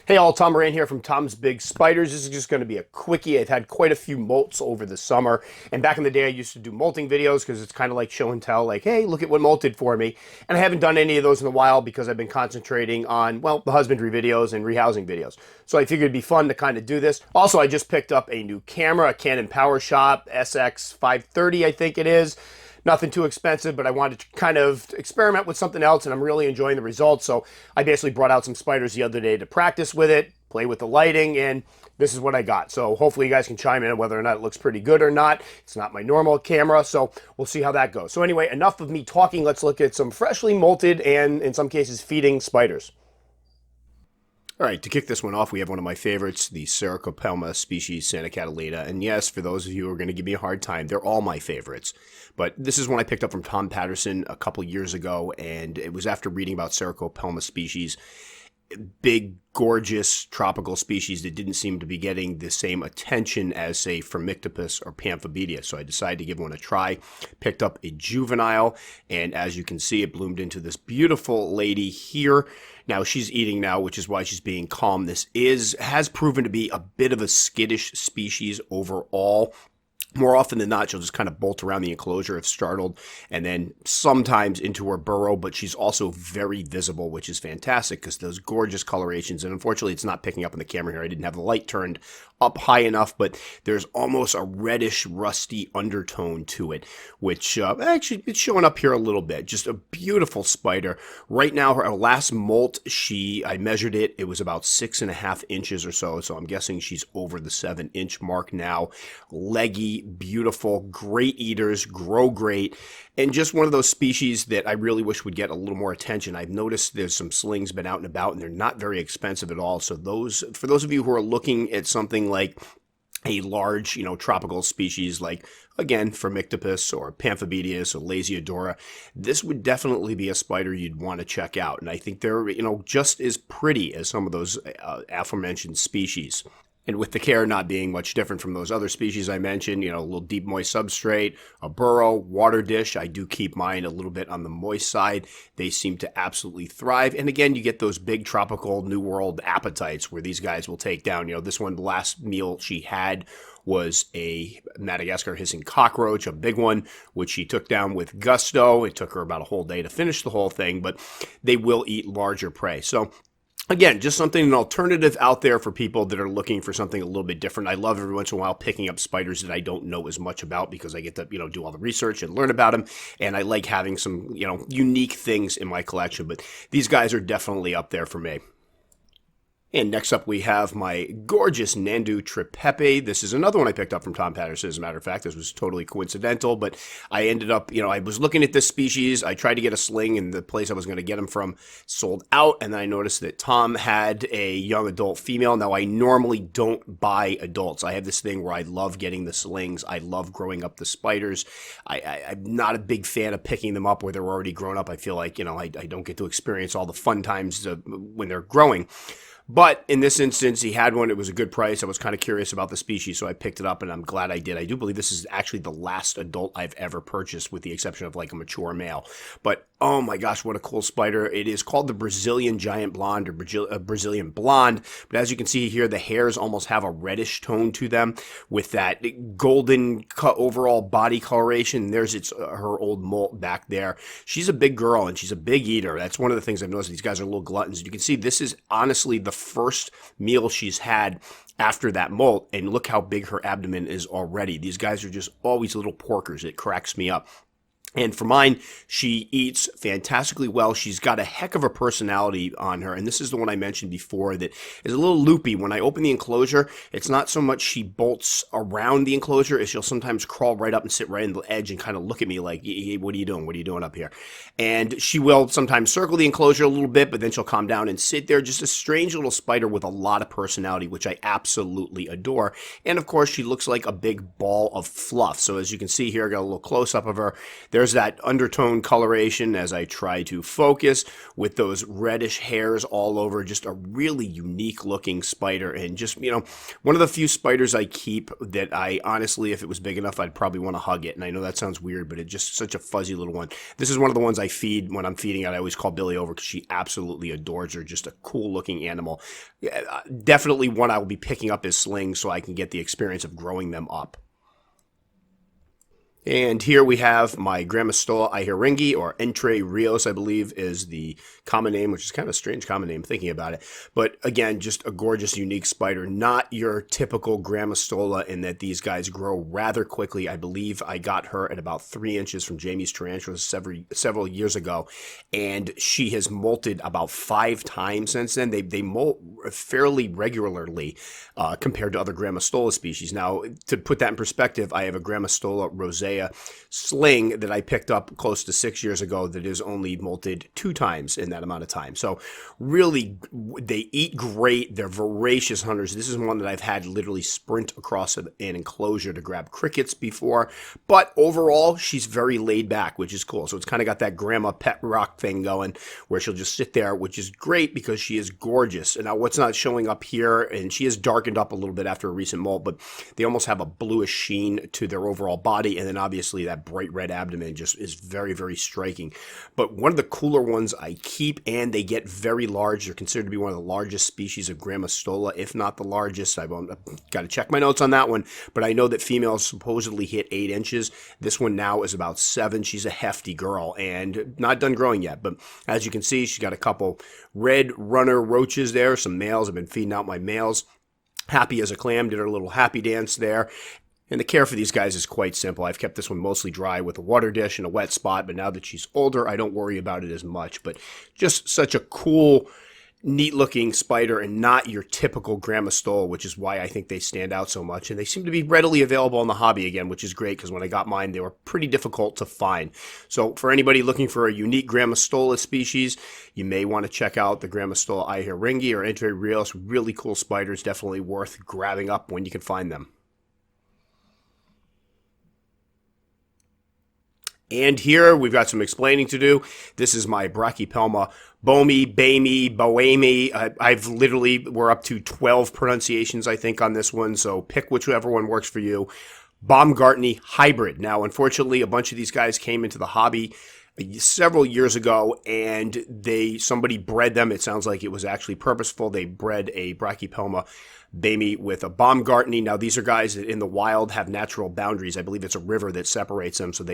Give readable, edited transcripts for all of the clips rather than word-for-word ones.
Hey all, Tom Moran here from Tom's Big Spiders. This is just going to be a quickie. I've had quite a few molts over the summer, and back in the day I used to do molting videos because it's kind of like show and tell, like, hey, look at what molt did for me. And I haven't done any of those in a while because I've been concentrating on, well, the husbandry videos and rehousing videos. So I figured it'd be fun to kind of do this. Also, I just picked up a new camera, a Canon PowerShot SX530, I think it is. Nothing too expensive, but I wanted to kind of experiment with something else, and I'm really enjoying the results. So I basically brought out some spiders the other day to practice with it, play with the lighting, and this is what I got. So hopefully you guys can chime in on whether or not it looks pretty good or not. It's not my normal camera, so we'll see how that goes. So anyway, enough of me talking. Let's look at some freshly molted and, in some cases, feeding spiders. All right, to kick this one off, we have one of my favorites, the Cercopelma species Santa Catalina. And yes, for those of you who are going to give me a hard time, they're all my favorites. But this is one I picked up from Tom Patterson a couple years ago, and it was after reading about Cercopelma species. Big, gorgeous tropical species that didn't seem to be getting the same attention as, say, Phormictopus or Pamphobedia. So I decided to give one a try. Picked up a juvenile, and as you can see, it bloomed into this beautiful lady here. Now, she's eating now, which is why she's being calm. This has proven to be a bit of a skittish species overall. More often than not, she'll just kind of bolt around the enclosure if startled, and then sometimes into her burrow, but she's also very visible, which is fantastic because those gorgeous colorations, and unfortunately it's not picking up in the camera here. I didn't have the light turned up high enough, but there's almost a reddish, rusty undertone to it, which actually it's showing up here a little bit. Just a beautiful spider. Right now, her last molt, I measured it, it was about 6.5 inches or so, so I'm guessing she's over the 7-inch mark now. Leggy, beautiful, great eaters, grow great, and just one of those species that I really wish would get a little more attention. I've noticed there's some slings been out and about, and they're not very expensive at all. So for those of you who are looking at something like a large, tropical species like, again, Phormictopus or Pamphobedius or Lasiodora, this would definitely be a spider you'd want to check out. And I think they're, just as pretty as some of those aforementioned species. And with the care not being much different from those other species I mentioned, a little deep moist substrate, a burrow, water dish. I do keep mine a little bit on the moist side. They seem to absolutely thrive. And again, you get those big tropical New World appetites where these guys will take down, this one, the last meal she had was a Madagascar hissing cockroach, a big one, which she took down with gusto. It took her about a whole day to finish the whole thing, but they will eat larger prey. So again, just an alternative out there for people that are looking for something a little bit different. I love every once in a while picking up spiders that I don't know as much about because I get to, do all the research and learn about them. And I like having some, unique things in my collection. But these guys are definitely up there for me. And next up, we have my gorgeous Nandu tripepe. This is another one I picked up from Tom Patterson, as a matter of fact. This was totally coincidental, but I ended up, I was looking at this species. I tried to get a sling, and the place I was going to get them from sold out, and then I noticed that Tom had a young adult female. Now, I normally don't buy adults. I have this thing where I love getting the slings. I love growing up the spiders. I'm not a big fan of picking them up where they're already grown up. I feel like, I don't get to experience all the fun times when they're growing. But in this instance, he had one. It was a good price. I was kind of curious about the species, so I picked it up, and I'm glad I did. I do believe this is actually the last adult I've ever purchased, with the exception of like a mature male. But oh my gosh, what a cool spider. It is called the Brazilian Giant Blonde or Brazilian Blonde. But as you can see here, the hairs almost have a reddish tone to them with that golden overall body coloration. There's her old molt back there. She's a big girl, and she's a big eater. That's one of the things I've noticed. These guys are little gluttons. You can see this is honestly the first meal she's had after that molt, and look how big her abdomen is already. These guys are just always little porkers. It cracks me up. And for mine, she eats fantastically well. She's got a heck of a personality on her. And this is the one I mentioned before that is a little loopy. When I open the enclosure, it's not so much she bolts around the enclosure as she'll sometimes crawl right up and sit right in the edge and kind of look at me like, hey, what are you doing? What are you doing up here? And she will sometimes circle the enclosure a little bit, but then she'll calm down and sit there. Just a strange little spider with a lot of personality, which I absolutely adore. And of course, she looks like a big ball of fluff. So as you can see here, I got a little close up of her. there's that undertone coloration as I try to focus with those reddish hairs all over. Just a really unique looking spider, and just, one of the few spiders I keep that I honestly, if it was big enough, I'd probably want to hug it. And I know that sounds weird, but it's just such a fuzzy little one. This is one of the ones I feed when I'm feeding it. I always call Billy over because she absolutely adores her. Just a cool looking animal. Definitely one I will be picking up as slings so I can get the experience of growing them up. And here we have my Stola Iheringi, or Entre Rios, I believe is the common name, which is kind of a strange common name thinking about it. But again, just a gorgeous, unique spider. Not your typical Stola in that these guys grow rather quickly. I believe I got her at about 3 inches from Jamie's tarantulas several years ago, and she has molted about 5 times since then. They molt fairly regularly compared to other Stola species. Now, to put that in perspective, I have a Stola rosea sling that I picked up close to 6 years ago that is only molted 2 times in that amount of time. So really, they eat great. They're voracious hunters. This is one that I've had literally sprint across an enclosure to grab crickets before. But overall, she's very laid back, which is cool. So it's kind of got that grandma pet rock thing going where she'll just sit there, which is great because she is gorgeous. And now what's not showing up here, and she is darkened up a little bit after a recent molt, but they almost have a bluish sheen to their overall body. And then obviously that bright red abdomen just is very, very striking. But one of the cooler ones I keep, and they get very large. They're considered to be one of the largest species of Stola, if not the largest. I've got to check my notes on that one, but I know that females supposedly hit 8 inches. This one now is about 7. She's a hefty girl and not done growing yet, but as you can see, she's got a couple red runner roaches there. Some males. I've been feeding out my males. Happy as a clam, did her little happy dance there. And the care for these guys is quite simple. I've kept this one mostly dry with a water dish and a wet spot, but now that she's older, I don't worry about it as much. But just such a cool, neat-looking spider, and not your typical Stola, which is why I think they stand out so much. And they seem to be readily available in the hobby again, which is great, because when I got mine, they were pretty difficult to find. So for anybody looking for a unique Stola species, you may want to check out the Stola Iheringi or Entre Rios. Really cool spiders, definitely worth grabbing up when you can find them. And here we've got some explaining to do. This is my Brachypelma Boemi. I've literally, we're up to 12 pronunciations, I think, on this one. So pick whichever one works for you. Baumgart Knee hybrid. Now, unfortunately, a bunch of these guys came into the hobby several years ago, and somebody bred them. It sounds like it was actually purposeful. They bred a Brachypelma Boemi with a Baumgart Knee. Now, these are guys that in the wild have natural boundaries. I believe it's a river that separates them, so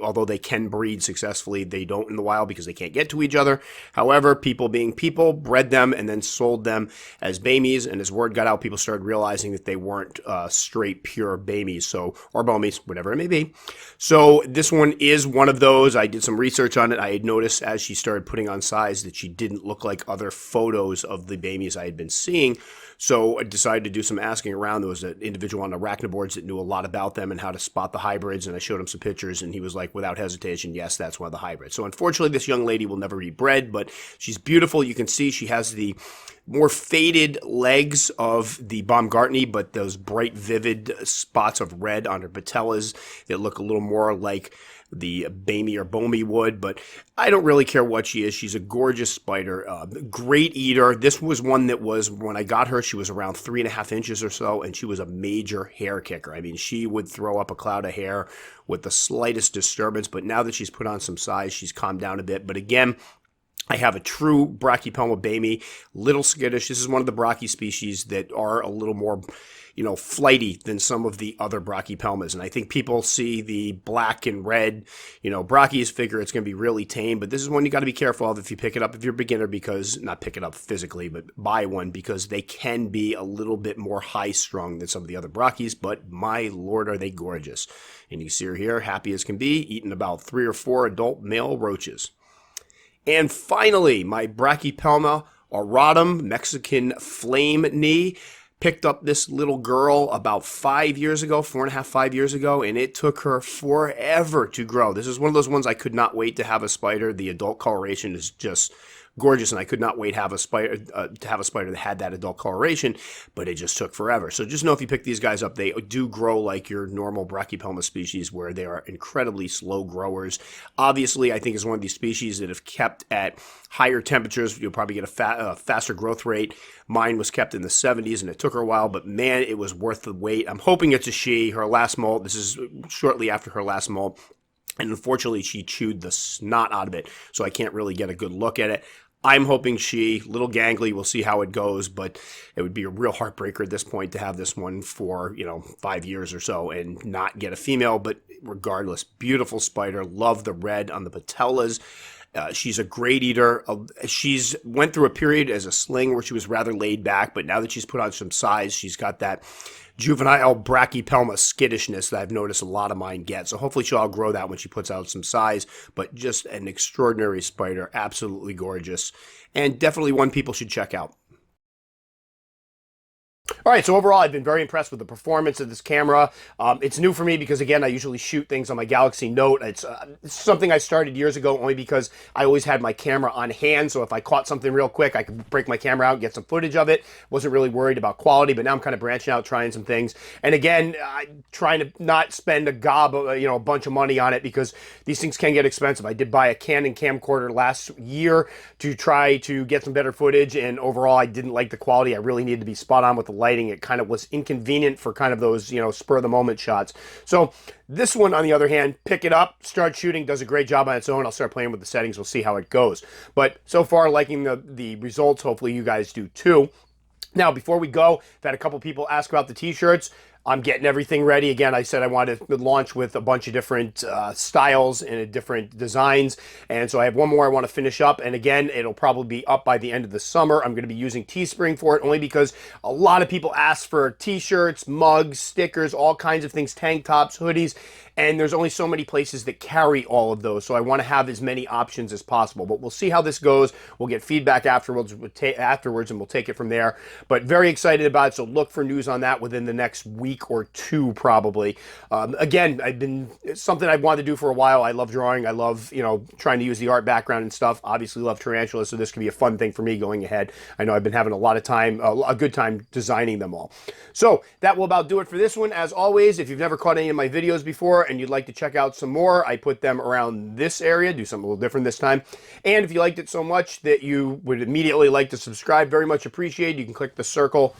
although they can breed successfully, they don't in the wild because they can't get to each other. However, people being people, bred them and then sold them as Boemis, and as word got out, people started realizing that they weren't straight, pure Boemis, or Boemis, whatever it may be. So this one is one of those. I did some research on it. I had noticed as she started putting on size that she didn't look like other photos of the Boemis I had been seeing. So I decided to do some asking around. There was an individual on Arachnoboards that knew a lot about them and how to spot the hybrids, and I showed him some pictures, and he was like, without hesitation, yes, that's one of the hybrids. So unfortunately, this young lady will never be bred, but she's beautiful. You can see she has the more faded legs of the Baumgart Knee, but those bright, vivid spots of red on her patellas that look a little more like the Boemi or Boemi would, but I don't really care what she is. She's a gorgeous spider, great eater. This was one that was, when I got her, she was around 3.5 inches or so, and she was a major hair kicker. I mean, she would throw up a cloud of hair with the slightest disturbance, but now that she's put on some size, she's calmed down a bit. But again, I have a true Brachypelma Boemi, little skittish. This is one of the brachy species that are a little more, flighty than some of the other Brachypelmas. And I think people see the black and red, brachy's, figure it's going to be really tame. But this is one you got to be careful of if you pick it up, if you're a beginner, because, not pick it up physically, but buy one, because they can be a little bit more high-strung than some of the other brachys. But my lord, are they gorgeous. And you see her here, happy as can be, eating about 3 or 4 adult male roaches. And finally, my Brachypelma or Rodham Mexican flame knee. Picked up this little girl about 5 years ago, 4.5, 5 years ago, and it took her forever to grow. This is one of those ones I could not wait to have a spider. The adult coloration is just gorgeous, and I could not wait to have a spider that had that adult coloration, but it just took forever. So just know if you pick these guys up, they do grow like your normal Brachypelma species, where they are incredibly slow growers. Obviously, I think is one of these species that if kept at higher temperatures, you'll probably get a faster growth rate. Mine was kept in the 70s, and it took her a while, but man, it was worth the wait. I'm hoping it's a she. Her last molt, this is shortly after her last molt, and unfortunately, she chewed the snot out of it, so I can't really get a good look at it. I'm hoping she, little gangly, we'll see how it goes, but it would be a real heartbreaker at this point to have this one for, 5 years or so and not get a female, but regardless, beautiful spider. Love the red on the patellas. She's a great eater. She's went through a period as a sling where she was rather laid back, but now that she's put on some size, she's got that juvenile Brachypelma skittishness that I've noticed a lot of mine get. So hopefully she'll outgrow that when she puts out some size, but just an extraordinary spider, absolutely gorgeous, and definitely one people should check out. All right, so overall, I've been very impressed with the performance of this camera. It's new for me because, again, I usually shoot things on my Galaxy Note. It's something I started years ago only because I always had my camera on hand, so if I caught something real quick, I could break my camera out and get some footage of it. Wasn't really worried about quality, but now I'm kind of branching out, trying some things. And again, trying to not spend a bunch of money on it because these things can get expensive. I did buy a Canon camcorder last year to try to get some better footage, and overall, I didn't like the quality. I really needed to be spot on with the lighting. It kind of was inconvenient for kind of those, spur of the moment shots. So this one, on the other hand, pick it up, start shooting, does a great job on its own. I'll start playing with the settings. We'll see how it goes. But so far, liking the results. Hopefully you guys do too. Now, before we go, I've had a couple people ask about the t-shirts. I'm getting everything ready. Again, I said I wanted to launch with a bunch of different styles and different designs. And so I have one more I want to finish up. And again, it'll probably be up by the end of the summer. I'm going to be using Teespring for it only because a lot of people ask for t-shirts, mugs, stickers, all kinds of things, tank tops, hoodies. And there's only so many places that carry all of those. So I want to have as many options as possible. But we'll see how this goes. We'll get feedback afterwards, and we'll take it from there. But very excited about it. So look for news on that within the next week or two, probably. Again, it's something I've wanted to do for a while. I love drawing. I love, trying to use the art background and stuff. Obviously love tarantulas, so this could be a fun thing for me going ahead. I know I've been having a lot of time, a good time designing them all. So that will about do it for this one. As always, if you've never caught any of my videos before and you'd like to check out some more, I put them around this area, do something a little different this time. And if you liked it so much that you would immediately like to subscribe, very much appreciated, you can click the circle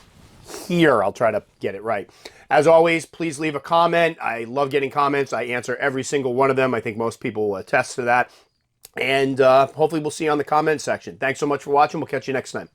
here. I'll try to get it right. As always, please leave a comment. I love getting comments. I answer every single one of them. I think most people will attest to that. And hopefully we'll see you on the comment section. Thanks so much for watching. We'll catch you next time.